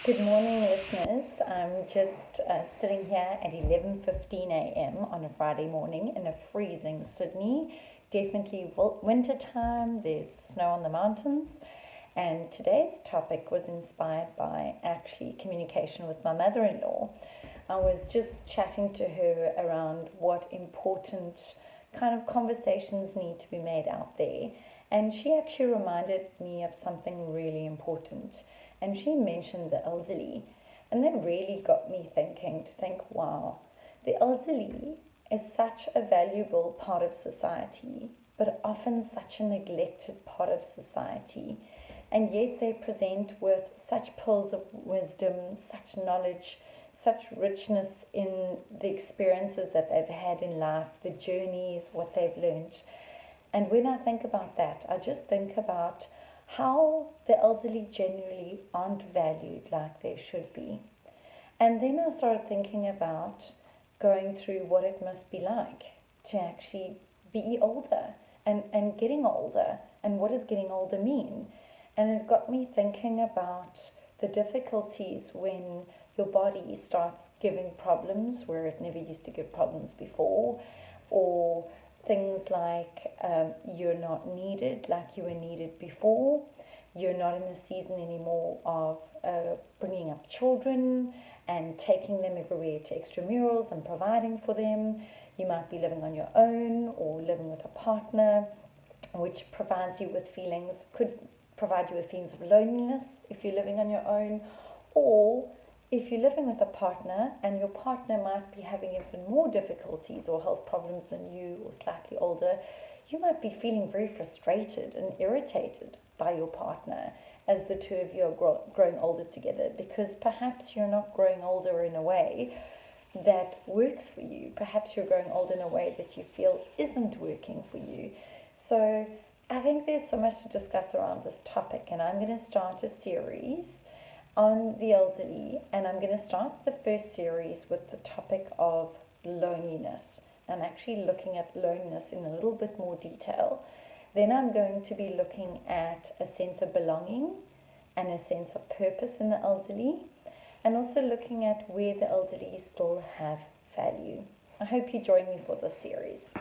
Good morning, listeners. I'm just sitting here at 11:15 a.m. on a Friday morning in a freezing Sydney. Definitely winter time. There's snow on the mountains, and today's topic was inspired by actually communication with my mother-in-law. I was just chatting to her around what important kind of conversations need to be made out there, and she actually reminded me of something really important. And she mentioned the elderly, and that really got me thinking to think, wow, the elderly is such a valuable part of society, but often such a neglected part of society. And yet they present with such pearls of wisdom, such knowledge, such richness in the experiences that they've had in life, the journeys, what they've learned. And when I think about that, I just think about how the elderly generally aren't valued like they should be. And then I started thinking about going through what it must be like to actually be older and getting older, and what does getting older mean. And it got me thinking about the difficulties when your body starts giving problems where it never used to give problems before, or things like you're not needed like you were needed before. You're not in the season anymore of bringing up children and taking them everywhere to extramurals and providing for them. You might be living on your own or living with a partner, which provides you with feelings, could provide you with feelings of loneliness if you're living on your own, or if you're living with a partner and your partner might be having even more difficulties or health problems than you, or slightly older, you might be feeling very frustrated and irritated by your partner as the two of you are growing older together, because perhaps you're not growing older in a way that works for you. Perhaps you're growing older in a way that you feel isn't working for you. So I think there's so much to discuss around this topic, and I'm going to start a series on the elderly, and I'm going to start the first series with the topic of loneliness, and actually looking at loneliness in a little bit more detail. Then I'm going to be looking at a sense of belonging and a sense of purpose in the elderly, and also looking at where the elderly still have value. I hope you join me for this series.